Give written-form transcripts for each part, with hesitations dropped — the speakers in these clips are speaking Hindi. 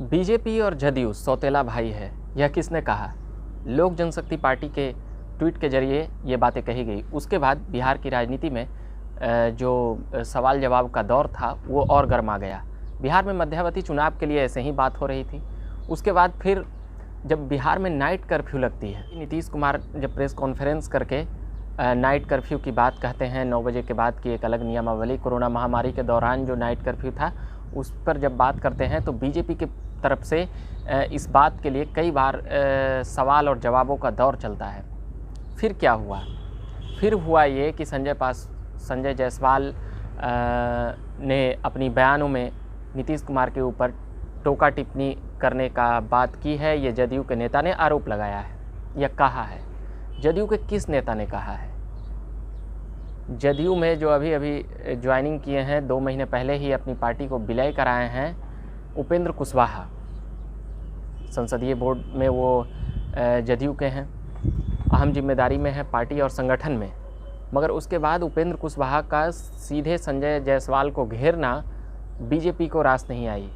बीजेपी और जदयू सौतेला भाई है, यह किसने कहा? लोक जनशक्ति पार्टी के ट्वीट के जरिए ये बातें कही गई। उसके बाद बिहार की राजनीति में जो सवाल जवाब का दौर था वो और गर्मा गया। बिहार में मध्यावधि चुनाव के लिए ऐसे ही बात हो रही थी। उसके बाद फिर जब बिहार में नाइट कर्फ्यू लगती है, नीतीश कुमार जब प्रेस कॉन्फ्रेंस करके नाइट कर्फ्यू की बात कहते हैं, 9 बजे के बाद की एक अलग नियमावली, कोरोना महामारी के दौरान जो नाइट कर्फ्यू था उस पर जब बात करते हैं तो बीजेपी की तरफ से इस बात के लिए कई बार सवाल और जवाबों का दौर चलता है। फिर क्या हुआ? फिर हुआ ये कि संजय जायसवाल ने अपनी बयानों में नीतीश कुमार के ऊपर टोका टिप्पणी करने का बात की है। ये जदयू के नेता ने आरोप लगाया है या कहा है। जदयू के किस नेता ने कहा है? जदयू में जो अभी अभी ज्वाइनिंग किए हैं, 2 महीने पहले ही अपनी पार्टी को विलय कराए हैं, उपेंद्र कुशवाहा। संसदीय बोर्ड में वो जदयू के हैं, अहम जिम्मेदारी में है पार्टी और संगठन में। मगर उसके बाद उपेंद्र कुशवाहा का सीधे संजय जायसवाल को घेरना बीजेपी को रास नहीं आई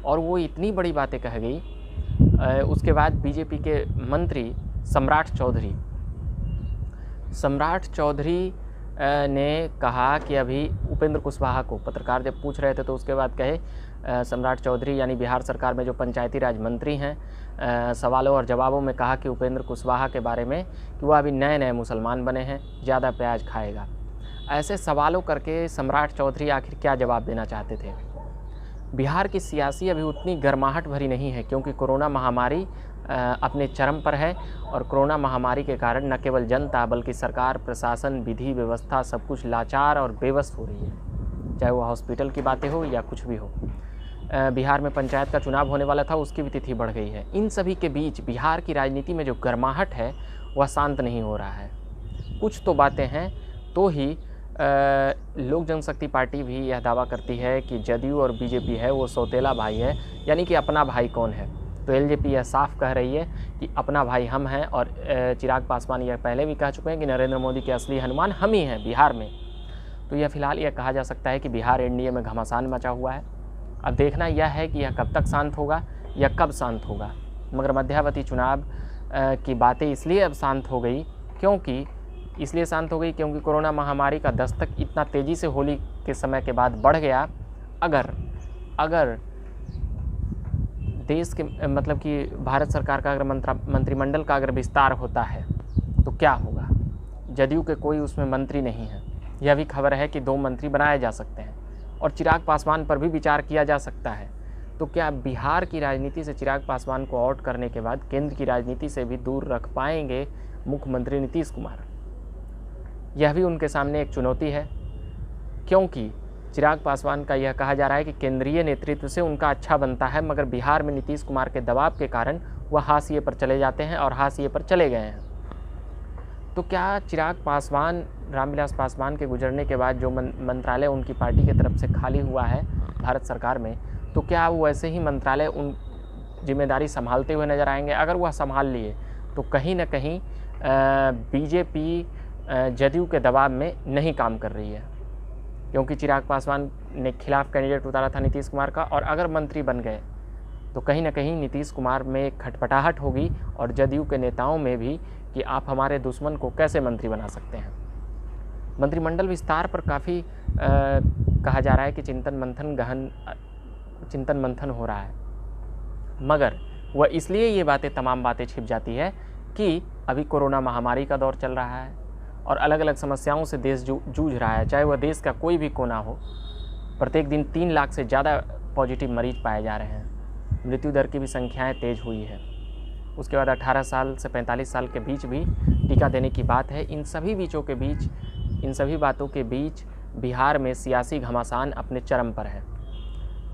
और वो इतनी बड़ी बातें कह गई। उसके बाद बीजेपी के मंत्री सम्राट चौधरी ने कहा कि अभी उपेंद्र कुशवाहा को पत्रकार जब पूछ रहे थे तो उसके बाद कहे सम्राट चौधरी यानी बिहार सरकार में जो पंचायती राज मंत्री हैं, सवालों और जवाबों में कहा कि उपेंद्र कुशवाहा के बारे में कि वह अभी नए मुसलमान बने हैं, ज़्यादा प्याज खाएगा। ऐसे सवालों करके सम्राट चौधरी आखिर क्या जवाब देना चाहते थे? बिहार की सियासी अभी उतनी गर्माहट भरी नहीं है क्योंकि कोरोना महामारी अपने चरम पर है और कोरोना महामारी के कारण न केवल जनता बल्कि सरकार, प्रशासन, विधि व्यवस्था सब कुछ लाचार और बेबस हो रही है, चाहे वो हॉस्पिटल की बातें हो या कुछ भी हो। बिहार में पंचायत का चुनाव होने वाला था, उसकी भी तिथि बढ़ गई है। इन सभी के बीच बिहार की राजनीति में जो गर्माहट है वह शांत नहीं हो रहा है। कुछ तो बातें हैं तो ही लोक जनशक्ति पार्टी भी यह दावा करती है कि जदयू और बीजेपी है वो सौतेला भाई है, यानी कि अपना भाई कौन है। तो एलजेपी यह साफ कह रही है कि अपना भाई हम हैं और चिराग पासवान यह पहले भी कह चुके हैं कि नरेंद्र मोदी के असली हनुमान हम ही हैं बिहार में। तो यह फिलहाल यह कहा जा सकता है कि बिहार एनडीए में घमासान मचा हुआ है। अब देखना यह है कि यह कब तक शांत होगा या कब शांत होगा। मगर मध्यावधि चुनाव की बातें इसलिए अब शांत हो गई क्योंकि कोरोना महामारी का दस्तक इतना तेज़ी से होली के समय के बाद बढ़ गया। अगर देश के मतलब कि भारत सरकार का अगर मंत्रिमंडल का अगर विस्तार होता है तो क्या होगा? जदयू के कोई उसमें मंत्री नहीं है। यह भी खबर है कि 2 मंत्री बनाए जा सकते हैं और चिराग पासवान पर भी विचार किया जा सकता है। तो क्या बिहार की राजनीति से चिराग पासवान को आउट करने के बाद केंद्र की राजनीति से भी दूर रख पाएंगे मुख्यमंत्री नीतीश कुमार? यह भी उनके सामने एक चुनौती है क्योंकि चिराग पासवान का यह कहा जा रहा है कि केंद्रीय नेतृत्व से उनका अच्छा बनता है, मगर बिहार में नीतीश कुमार के दबाव के कारण वह हाशिए पर चले जाते हैं और हाशिए पर चले गए हैं। तो क्या चिराग पासवान, रामविलास पासवान के गुजरने के बाद जो मंत्रालय उनकी पार्टी की तरफ से खाली हुआ है भारत सरकार में, तो क्या वो ऐसे ही मंत्रालय उन जिम्मेदारी संभालते हुए नजर आएंगे? अगर वह संभाल लिए तो कहीं ना कहीं बीजेपी जदयू के दबाव में नहीं काम कर रही है क्योंकि चिराग पासवान ने खिलाफ कैंडिडेट उतारा था नीतीश कुमार का, और अगर मंत्री बन गए तो कहीं ना कहीं नीतीश कुमार में एक खटपटाहट होगी और जदयू के नेताओं में भी कि आप हमारे दुश्मन को कैसे मंत्री बना सकते हैं। मंत्रिमंडल विस्तार पर काफ़ी कहा जा रहा है कि चिंतन मंथन हो रहा है, मगर वह इसलिए ये तमाम बातें छिप जाती है कि अभी कोरोना महामारी का दौर चल रहा है और अलग अलग समस्याओं से देश जूझ रहा है, चाहे वह देश का कोई भी कोना हो। प्रत्येक दिन 3 लाख से ज़्यादा पॉजिटिव मरीज पाए जा रहे हैं। मृत्यु दर की भी संख्याएं तेज़ हुई है। उसके बाद 18 साल से 45 साल के बीच भी टीका देने की बात है। इन सभी बातों के बीच बिहार में सियासी घमासान अपने चरम पर है।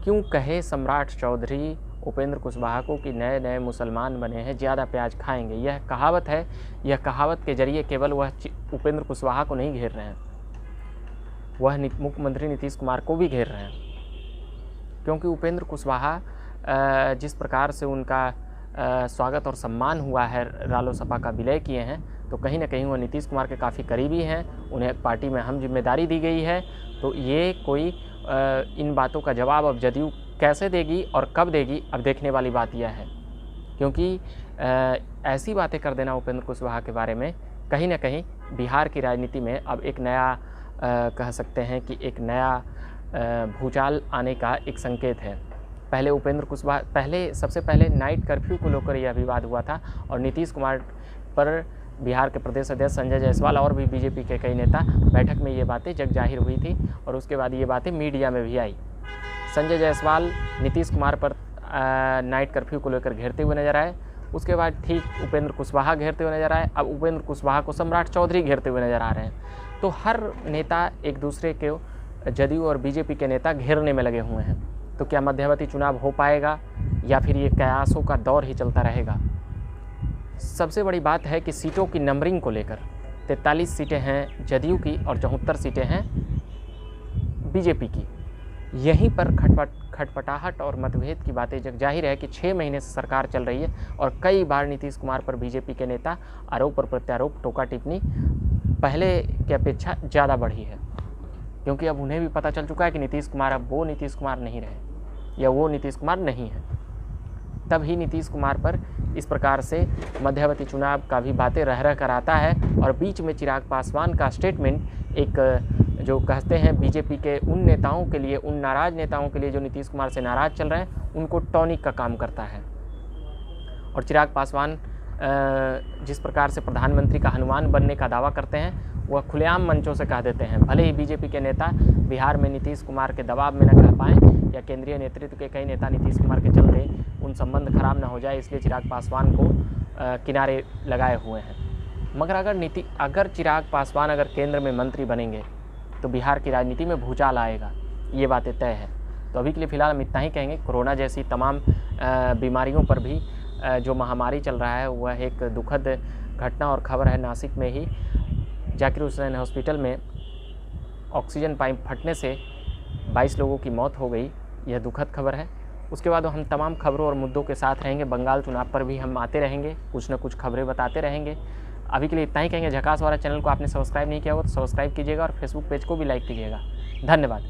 क्यों कहे सम्राट चौधरी उपेंद्र कुशवाहा को कि नए मुसलमान बने हैं, ज़्यादा प्याज खाएंगे? यह कहावत है। यह कहावत के जरिए केवल वह उपेंद्र कुशवाहा को नहीं घेर रहे हैं, वह मुख्यमंत्री नीतीश कुमार को भी घेर रहे हैं क्योंकि उपेंद्र कुशवाहा जिस प्रकार से उनका स्वागत और सम्मान हुआ है, रालोसपा का विलय किए हैं, तो कहीं ना कहीं वह नीतीश कुमार के काफ़ी करीबी हैं। उन्हें पार्टी में अहम जिम्मेदारी दी गई है। तो ये कोई इन बातों का जवाब अब जदयू कैसे देगी और कब देगी, अब देखने वाली बात यह है, क्योंकि ऐसी बातें कर देना उपेंद्र कुशवाहा के बारे में कहीं ना कहीं बिहार की राजनीति में अब एक नया कह सकते हैं कि एक नया भूचाल आने का एक संकेत है। पहले उपेंद्र कुशवाहा सबसे पहले नाइट कर्फ्यू को लेकर यह विवाद हुआ था और नीतीश कुमार पर बिहार के प्रदेश अध्यक्ष संजय जायसवाल और भी बीजेपी के कई नेता बैठक में ये बातें जग जाहिर हुई थी और उसके बाद ये बातें मीडिया में भी आई। संजय जायसवाल नीतीश कुमार पर नाइट कर्फ्यू को लेकर घेरते हुए नजर आए, उसके बाद ठीक उपेंद्र कुशवाहा घेरते हुए नजर आए, अब उपेंद्र कुशवाहा को सम्राट चौधरी घेरते हुए नजर आ रहे हैं। तो हर नेता एक दूसरे के, जदयू और बीजेपी के नेता घेरने में लगे हुए हैं। तो क्या मध्यवर्ती चुनाव हो पाएगा या फिर ये कयासों का दौर ही चलता रहेगा? सबसे बड़ी बात है कि सीटों की नंबरिंग को लेकर 43 सीटें हैं जदयू की और 74 सीटें हैं बीजेपी की। यहीं पर खटपटाहट और मतभेद की बातें जग जाहिर है कि 6 महीने से सरकार चल रही है और कई बार नीतीश कुमार पर बीजेपी के नेता आरोप और प्रत्यारोप, टोका टिप्पणी पहले की अपेक्षा ज़्यादा बढ़ी है, क्योंकि अब उन्हें भी पता चल चुका है कि नीतीश कुमार अब वो नीतीश कुमार नहीं रहे या वो नीतीश कुमार नहीं है। तब ही नीतीश कुमार पर इस प्रकार से मध्यवर्ती चुनाव का भी बातें रह कर आता है और बीच में चिराग पासवान का स्टेटमेंट एक जो कहते हैं बीजेपी के उन नेताओं के लिए, उन नाराज़ नेताओं के लिए जो नीतीश कुमार से नाराज़ चल रहे हैं, उनको टॉनिक का काम करता है। और चिराग पासवान जिस प्रकार से प्रधानमंत्री का हनुमान बनने का दावा करते हैं, वह खुलेआम मंचों से कह देते हैं। भले ही बीजेपी के नेता बिहार में नीतीश कुमार के दबाव में न कह पाएँ या केंद्रीय नेतृत्व के कई नेता नीतीश कुमार के चलते उन संबंध खराब न हो जाए, इसलिए चिराग पासवान को किनारे लगाए हुए हैं। मगर अगर चिराग पासवान अगर केंद्र में मंत्री बनेंगे तो बिहार की राजनीति में भूचाल आएगा, ये बातें तय है। तो अभी के लिए फ़िलहाल हम इतना ही कहेंगे। कोरोना जैसी तमाम बीमारियों पर भी जो महामारी चल रहा है वह एक दुखद घटना और खबर है। नासिक में ही जाकिर हुसैन हॉस्पिटल में ऑक्सीजन पाइप फटने से 22 लोगों की मौत हो गई, यह दुखद खबर है। उसके बाद हम तमाम खबरों और मुद्दों के साथ रहेंगे। बंगाल चुनाव पर भी हम आते रहेंगे, कुछ न कुछ खबरें बताते रहेंगे। अभी के लिए इतना ही कहेंगे। झकास वाला चैनल को आपने सब्सक्राइब नहीं किया हो तो सब्सक्राइब कीजिएगा और फेसबुक पेज को भी लाइक कीजिएगा। धन्यवाद।